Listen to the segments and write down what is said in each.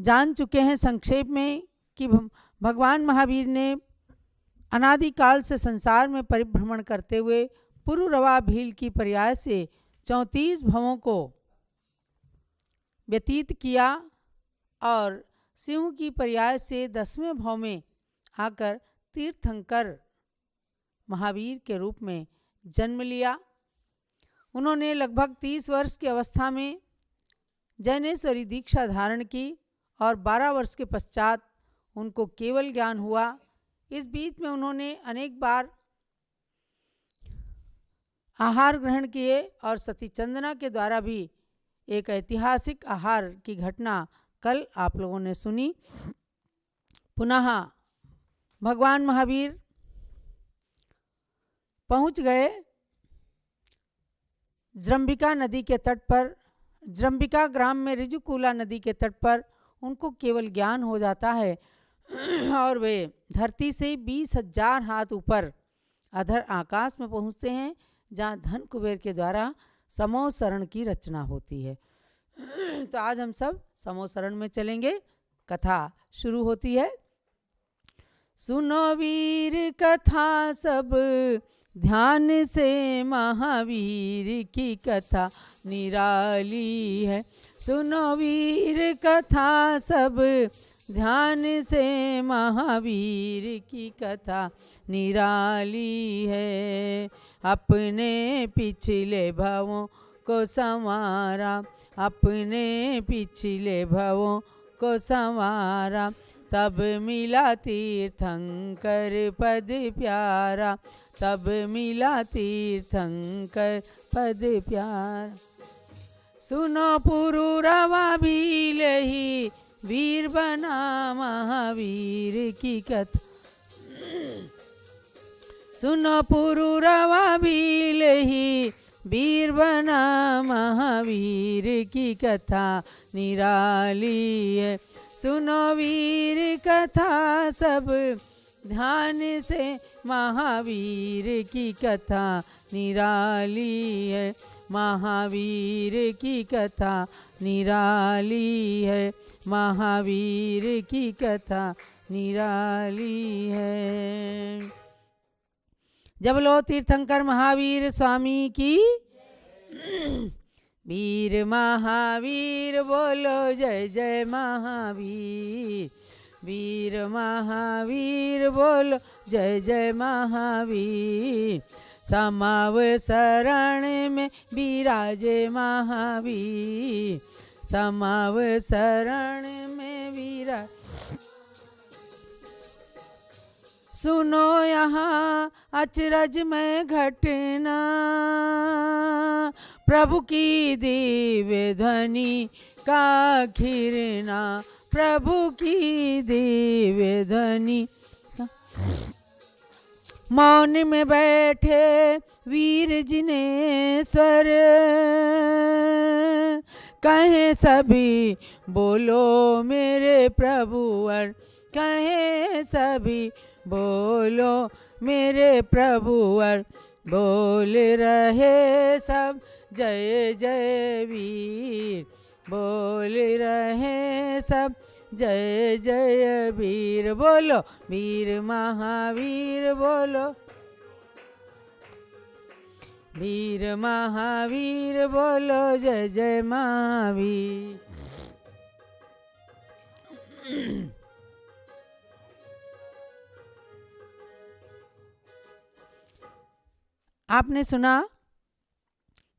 जान चुके हैं संक्षेप में कि भगवान महावीर ने अनादिकाल से संसार में परिभ्रमण करते हुए पुरुरवा भील की पर्याय से 34 भवों को व्यतीत किया और सिंह की पर्याय से 10वें भव में आकर तीर्थंकर महावीर के रूप में जन्म लिया। उन्होंने लगभग 30 वर्ष की अवस्था में जैनेश्वरी दीक्षा धारण की और 12 वर्ष के पश्चात उनको केवल ज्ञान हुआ। इस बीच में उन्होंने अनेक बार आहार ग्रहण किए और सती चंदना के द्वारा भी एक ऐतिहासिक आहार की घटना कल आप लोगों ने सुनी। पुनः भगवान महावीर पहुंच गए जृंबिका नदी के तट पर। जृंबिका ग्राम में ऋजुकूला नदी के तट पर उनको केवल ज्ञान हो जाता है और वे धरती से 20,000 हाथ ऊपर अधर आकाश में पहुंचते हैं, जहाँ धन कुबेर के द्वारा समोसरण की रचना होती है। तो आज हम सब समोसरण में चलेंगे। कथा शुरू होती है। सुनो वीर कथा सब ध्यान से, महावीर की कथा निराली है। सुनो वीर कथा सब ध्यान से, महावीर की कथा निराली है। अपने पिछले भवों को संवारा, अपने पिछले भवों को संवारा, तब मिला तीर्थंकर पद प्यारा, तब मिला तीर्थंकर पद प्यारा। सुनो पुरुरवा भील ही वीर बना, महावीर की कथा। सुनो पुरुरवा भील ही वीर बना, महावीर की कथा निराली है। सुनो वीर कथा सब ध्यान से, महावीर की कथा निराली है। महावीर की कथा निराली है, महावीर की कथा निराली है। जब लो तीर्थंकर महावीर स्वामी की। वीर महावीर बोलो जय जय महावीर, वीर महावीर बोलो जय जय महावीर। समाव शरण में विराजे महावीर, समाव शरण में विराज। सुनो यहाँ अचरज में घटना, प्रभु की दिव्य ध्वनि का खिरना, प्रभु की दिव्य ध्वनि। मौन में बैठे वीर जिनेश्वर, कहे सभी बोलो मेरे प्रभुवर, कहे सभी बोलो मेरे प्रभुवर। बोल रहे सब जय जय वीर, बोल रहे सब जय जय वीर। बोलो वीर महावीर बोलो, वीर महावीर बोलो जय जय महावीर। आपने सुना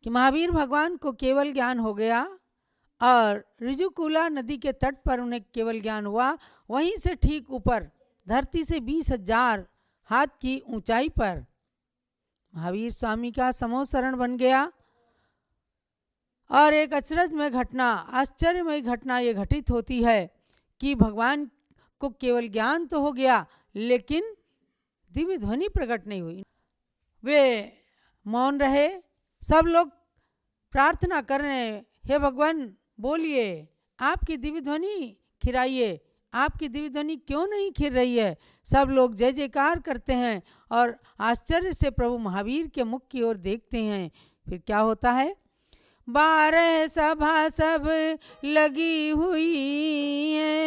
कि महावीर भगवान को केवल ज्ञान हो गया और ऋजुकूला नदी के तट पर उन्हें केवल ज्ञान हुआ। वहीं से ठीक ऊपर धरती से 20,000 हाथ की ऊंचाई पर महावीर स्वामी का समोसरण बन गया और एक अचरज में घटना, आश्चर्यमय घटना ये घटित होती है कि भगवान को केवल ज्ञान तो हो गया लेकिन दिव्य ध्वनि प्रकट नहीं हुई। वे मौन रहे। सब लोग प्रार्थना कर रहे हैं, हे भगवान बोलिए, आपकी दिव्य ध्वनि खिराइए, आपकी दिव्य ध्वनि क्यों नहीं खिर रही है। सब लोग जय जयकार करते हैं और आश्चर्य से प्रभु महावीर के मुख की ओर देखते हैं। फिर क्या होता है, 12 सभा सब लगी हुई है,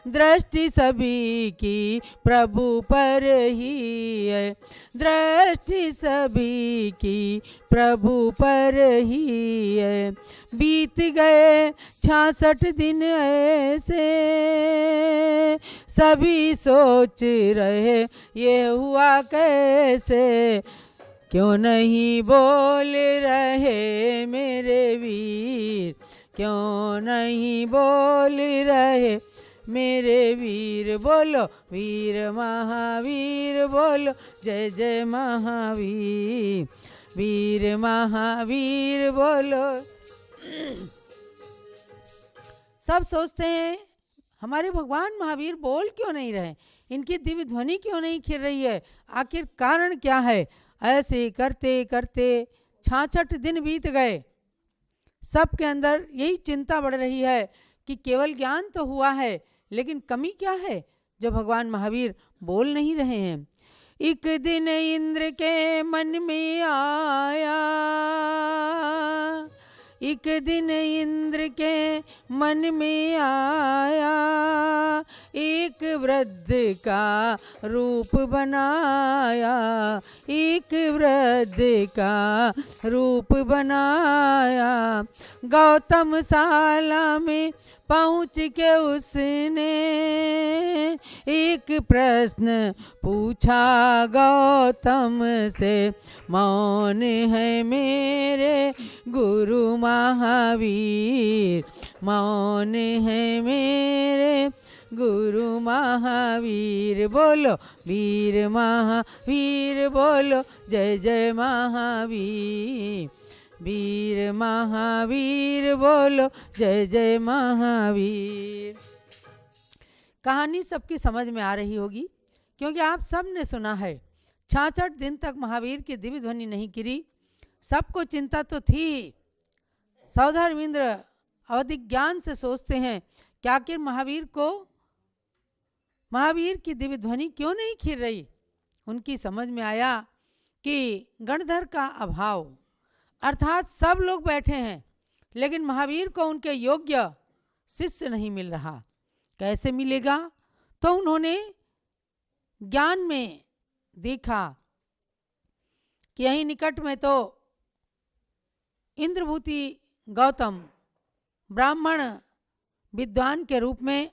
दृष्टि सभी की प्रभु पर ही है, दृष्टि सभी की प्रभु पर ही है। बीत गए 66 दिन ऐसे, सभी सोच रहे ये हुआ कैसे, क्यों नहीं बोल रहे मेरे वीर, क्यों नहीं बोल रहे मेरे वीर। बोलो वीर महावीर, बोलो जय जय महावीर, वीर महावीर बोलो। सब सोचते हैं हमारे भगवान महावीर बोल क्यों नहीं रहे, इनकी दिव्य ध्वनि क्यों नहीं खिल रही है, आखिर कारण क्या है। ऐसे करते करते 66 दिन बीत गए। सबके अंदर यही चिंता बढ़ रही है कि केवल ज्ञान तो हुआ है, लेकिन कमी क्या है जो भगवान महावीर बोल नहीं रहे हैं। एक दिन इंद्र के मन में आया, एक दिन इंद्र के मन में आया, एक वृद्ध का रूप बनाया, एक वृद्ध का रूप बनाया। गौतम शाला में पहुँच के उसने एक प्रश्न पूछा गौतम से, मौन है मेरे गुरु महावीर, मौन है मेरे गुरु महावीर। बोलो वीर महावीर, बोलो जय जय महावीर, वीर महावीर बोलो जय जय महावीर। कहानी सबकी समझ में आ रही होगी, क्योंकि आप सब ने सुना है 66 दिन तक महावीर की दिव्य ध्वनि नहीं गिरी। सबको चिंता तो थी। सौधर्मेंद्र अवधिक ज्ञान से सोचते हैं कि आखिर महावीर की दिव्य ध्वनि क्यों नहीं खिल रही। उनकी समझ में आया कि गणधर का अभाव, अर्थात सब लोग बैठे हैं लेकिन महावीर को उनके योग्य शिष्य नहीं मिल रहा। कैसे मिलेगा? तो उन्होंने ज्ञान में देखा कि यहीं निकट में तो इंद्रभूति गौतम ब्राह्मण विद्वान के रूप में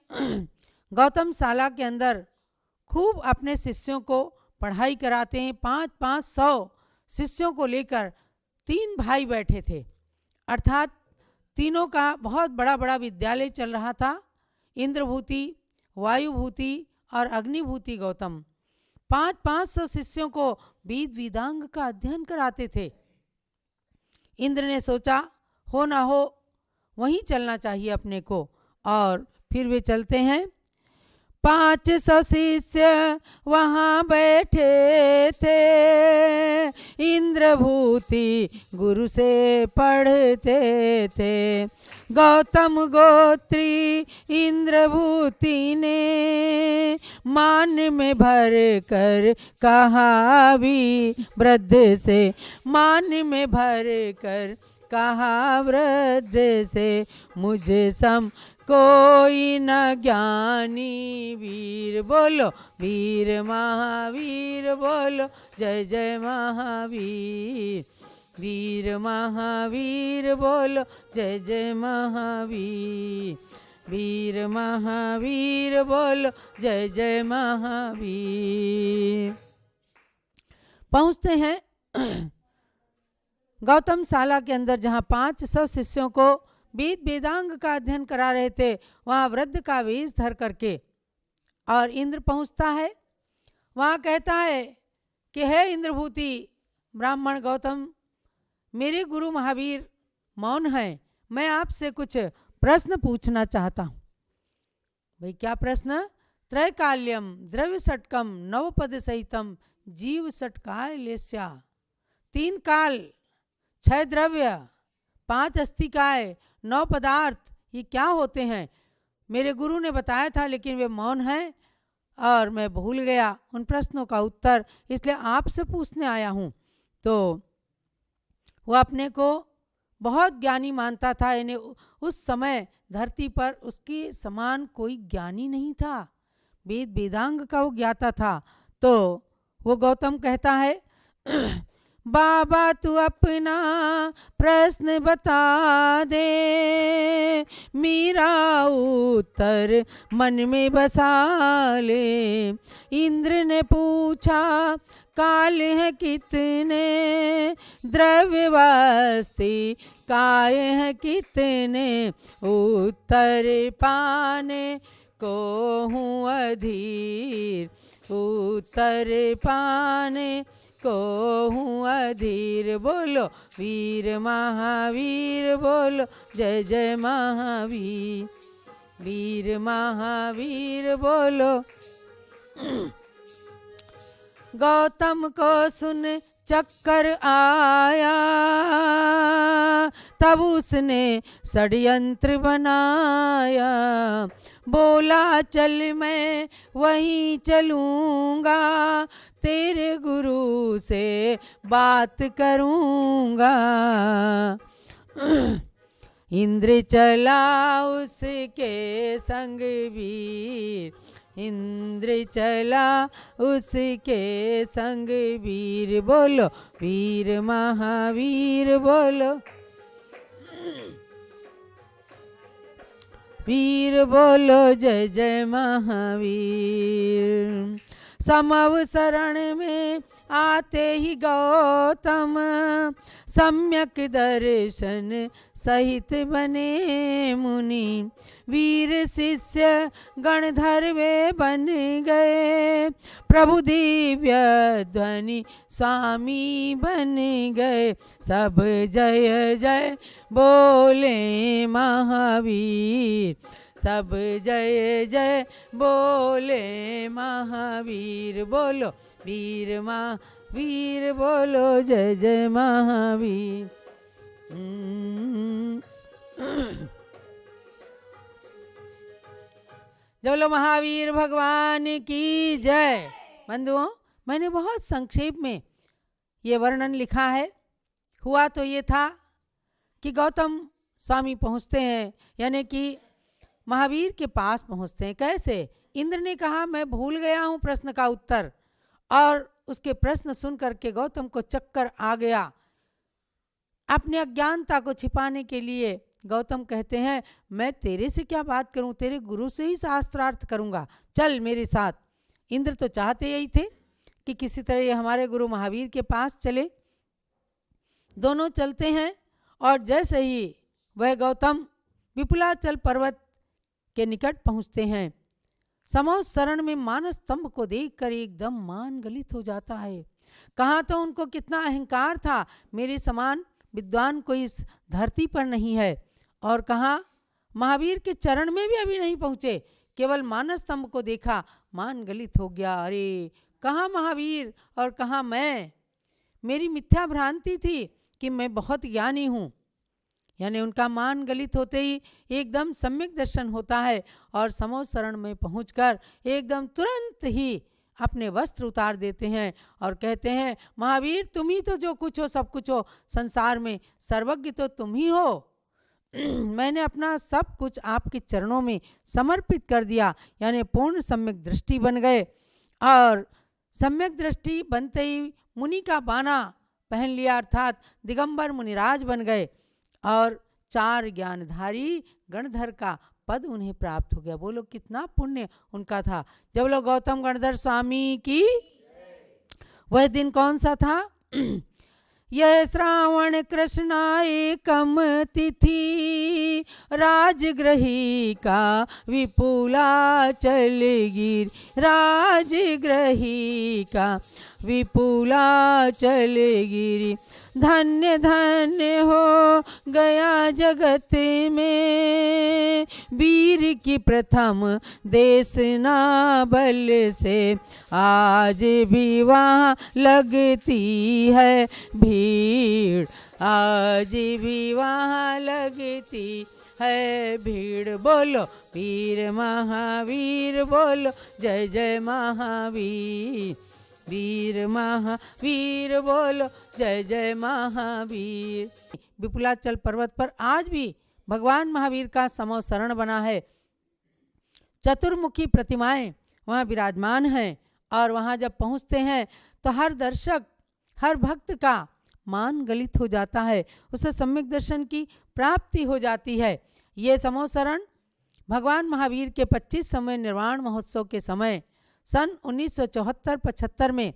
गौतम शाला के अंदर खूब अपने शिष्यों को पढ़ाई कराते हैं। 500 शिष्यों को लेकर 3 भाई बैठे थे, अर्थात तीनों का बहुत बड़ा बड़ा विद्यालय चल रहा था। इंद्रभूति, वायुभूति और अग्निभूति गौतम 500 शिष्यों को वेद वेदांग का अध्ययन कराते थे। इंद्र ने सोचा हो ना हो वहीं चलना चाहिए अपने को, और फिर वे चलते हैं। 500 शिष्य वहाँ बैठे थे, इंद्रभूति गुरु से पढ़ते थे। गौतम गोत्री इंद्रभूति ने मान में भर कर कहा भी वृद्ध से, मान में भर कर कहा वृद्ध से, मुझे सम कोई न ज्ञानी वीर। बोलो वीर महावीर, बोलो जय जय महावीर, वीर महावीर बोलो जय जय महावीर, वीर महावीर बोलो जय जय महावीर। पहुँचते हैं गौतम शाला के अंदर, जहाँ 500 शिष्यों को वेद वेदांग का अध्ययन करा रहे थे। वहाँ वृद्ध का वेश धर करके और इंद्र पहुँचता है। वहाँ कहता है कि हे इंद्रभूति ब्राह्मण गौतम, मेरे गुरु महावीर मौन है, मैं आपसे कुछ प्रश्न पूछना चाहता हूँ। भाई क्या प्रश्न? त्रैकाल्यम द्रव्य षटकम नवपद सहितम जीव षटकाय लेस्या। 3 काल, 6 द्रव्य, 5 अस्तिकाय, 9 पदार्थ, ये क्या होते हैं? मेरे गुरु ने बताया था लेकिन वे मौन हैं और मैं भूल गया उन प्रश्नों का उत्तर, इसलिए आपसे पूछने आया हूँ। तो वो अपने को बहुत ज्ञानी मानता था, यानी उस समय धरती पर उसके समान कोई ज्ञानी नहीं था, वेद वेदांग का वो ज्ञाता था। तो वो गौतम कहता है बाबा तू अपना प्रश्न बता दे, मेरा उत्तर मन में बसा ले। इंद्र ने पूछा काल है कितने, द्रव्य वस्ति काय है कितने, उत्तर पाने को हूँ अधीर, उत्तर पाने को हूँ अधीर। बोलो वीर महावीर, बोलो जय जय महावीर, वीर महावीर बोलो। गौतम को सुन चक्कर आया, तब उसने षड्यंत्र बनाया। बोला चल मैं वहीं चलूँगा, तेरे गुरु से बात करूँगा। इंद्र चला उसके संग वीर, इंद्र चला उसके संग वीर। बोलो वीर महावीर, बोलो वीर, बोलो जय जय महावीर। समवसरण में आते ही गौतम, सम्यक दर्शन सहित बने मुनि। वीर शिष्य गणधर वे बन गए, प्रभु दिव्य ध्वनि स्वामी बन गए। सब जय जय बोले महावीर, सब जय जय बोले महावीर। बोलो वीर महावीर, बोलो जय जय महावीर। बोलो महावीर भगवान की जय। बंधुओं, मैंने बहुत संक्षेप में ये वर्णन लिखा है। हुआ तो ये था कि गौतम स्वामी पहुँचते हैं, यानी कि महावीर के पास पहुँचते हैं। कैसे? इंद्र ने कहा मैं भूल गया हूँ प्रश्न का उत्तर, और उसके प्रश्न सुन करके गौतम को चक्कर आ गया। अपने अज्ञानता को छिपाने के लिए गौतम कहते हैं मैं तेरे से क्या बात करूं, तेरे गुरु से ही शास्त्रार्थ करूंगा, चल मेरे साथ। इंद्र तो चाहते यही थे कि किसी तरह ये हमारे गुरु महावीर के पास चले। दोनों चलते हैं, और जैसे ही वह गौतम विपुलाचल पर्वत के निकट पहुंचते हैं, समोस शरण में मानस स्तंभ को देखकर एकदम मान गलित हो जाता है। कहाँ तो उनको कितना अहंकार था, मेरे समान विद्वान कोई इस धरती पर नहीं है, और कहाँ महावीर के चरण में भी अभी नहीं पहुँचे, केवल मानस स्तंभ को देखा, मान गलित हो गया। अरे कहाँ महावीर और कहाँ मैं, मेरी मिथ्या भ्रांति थी कि मैं बहुत ज्ञानी हूँ। यानी उनका मान गलित होते ही एकदम सम्यक दर्शन होता है, और समोस शरण में पहुंचकर एकदम तुरंत ही अपने वस्त्र उतार देते हैं और कहते हैं महावीर तुम ही तो जो कुछ हो सब कुछ हो, संसार में सर्वज्ञ तो तुम ही हो। मैंने अपना सब कुछ आपके चरणों में समर्पित कर दिया। यानी पूर्ण सम्यक दृष्टि बन गए, और सम्यक दृष्टि बनते ही मुनि का बाना पहन लिया, अर्थात दिगंबर मुनिराज बन गए, और 4 ज्ञानधारी गणधर का पद उन्हें प्राप्त हो गया। बोलो कितना पुण्य उनका था। जब लोग गौतम गणधर स्वामी की, वह दिन कौन सा था? यह श्रावण कृष्णा एकम तिथि, राजग्रही का विपुलाचल गिर, राजग्रही का विपुलाचल गिरी। धन्य धन्य हो गया जगत में, वीर की प्रथम देशना बल से, आज भी वहाँ लगती है भीड़, आज भी वहाँ लगती है भीड़। बोलो वीर महावीर, बोलो जय जय महावीर, वीर महावीर बोलो जय जय महावीर। विपुलाचल पर्वत पर आज भी भगवान महावीर का समोसरण बना है। चतुर्मुखी प्रतिमाएं वहाँ विराजमान हैं और वहाँ जब पहुँचते हैं तो हर दर्शक, हर भक्त का मान गलित हो जाता है, उसे सम्यक दर्शन की प्राप्ति हो जाती है। ये समोसरण भगवान महावीर के 25वें निर्वाण महोत्सव के समय सन 1974-75 में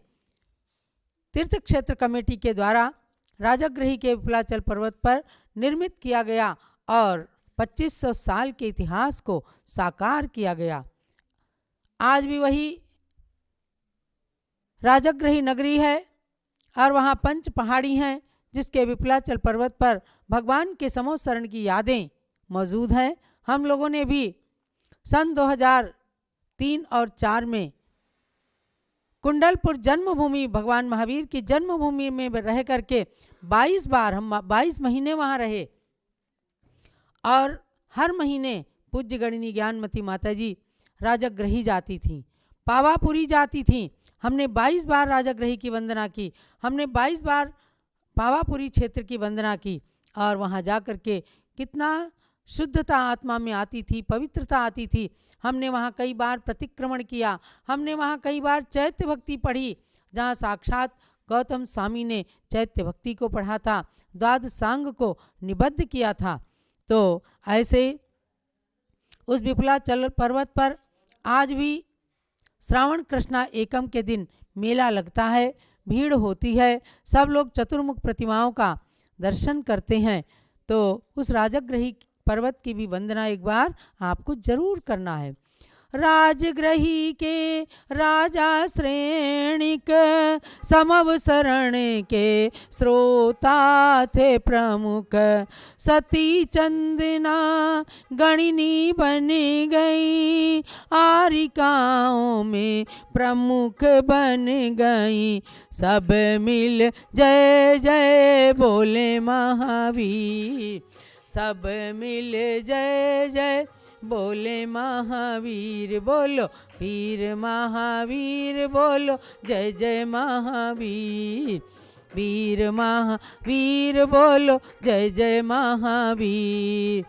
तीर्थ क्षेत्र कमेटी के द्वारा राजगृही के विपुलाचल पर्वत पर निर्मित किया गया और 2500 साल के इतिहास को साकार किया गया। आज भी वही राजगृही नगरी है और वहाँ पंच पहाड़ी हैं जिसके विपुलाचल पर्वत पर भगवान के समोसरण की यादें मौजूद हैं। हम लोगों ने भी सन 2003 और 4 में कुंडलपुर जन्मभूमि, भगवान महावीर की जन्मभूमि में रह करके 22 बार हम 22 महीने वहाँ रहे और हर महीने पूज्य गणिनी ज्ञानमती माता जी राजगृही जाती थीं, पावापुरी जाती थीं। हमने 22 बार राजगृही की वंदना की, हमने 22 बार पावापुरी क्षेत्र की वंदना की और वहाँ जा कर के कितना शुद्धता आत्मा में आती थी, पवित्रता आती थी। हमने वहाँ कई बार प्रतिक्रमण किया, हमने वहाँ कई बार चैत्य भक्ति पढ़ी जहाँ साक्षात गौतम स्वामी ने चैत्य भक्ति को पढ़ा था, द्वादशांग को निबद्ध किया था। तो ऐसे उस विपुलाचल पर्वत पर आज भी श्रावण कृष्णा एकम के दिन मेला लगता है, भीड़ होती है, सब लोग चतुर्मुख प्रतिमाओं का दर्शन करते हैं। तो उस राजगृही पर्वत की भी वंदना एक बार आपको जरूर करना है। राजगृही के राजा श्रेणिक समवसरण के श्रोता थे प्रमुख, सती चंदना गणिनी बन गई, आरिकाओं में प्रमुख बन गई। सब मिल जय जय बोले महावीर, सब मिल जय जय बोले महावीर। बोलो वीर महावीर बोलो जय जय महावीर, वीर महावीर बोलो जय जय महावीर।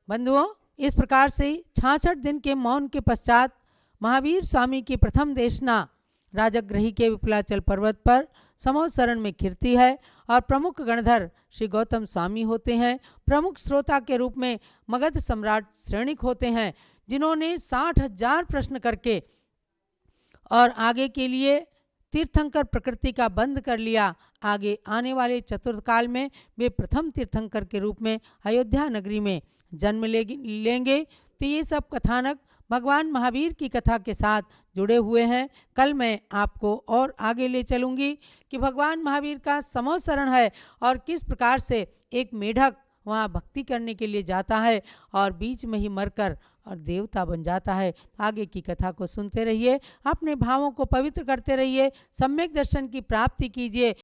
बंधुओं, इस प्रकार से 66 दिन के मौन के पश्चात महावीर स्वामी की प्रथम देशना राजगृही के विपुलाचल पर्वत पर समोसरण में खिरती है और प्रमुख गणधर श्री गौतम स्वामी होते हैं। प्रमुख श्रोता के रूप में मगध सम्राट श्रेणिक होते हैं जिन्होंने 60,000 प्रश्न करके और आगे के लिए तीर्थंकर प्रकृति का बंद कर लिया। आगे आने वाले चतुर्थकाल में वे प्रथम तीर्थंकर के रूप में अयोध्या नगरी में जन्म लेंगे। तो ये सब कथानक भगवान महावीर की कथा के साथ जुड़े हुए हैं। कल मैं आपको और आगे ले चलूँगी कि भगवान महावीर का समोसरण है और किस प्रकार से एक मेढक वहाँ भक्ति करने के लिए जाता है और बीच में ही मरकर और देवता बन जाता है। आगे की कथा को सुनते रहिए, अपने भावों को पवित्र करते रहिए, सम्यक दर्शन की प्राप्ति कीजिए।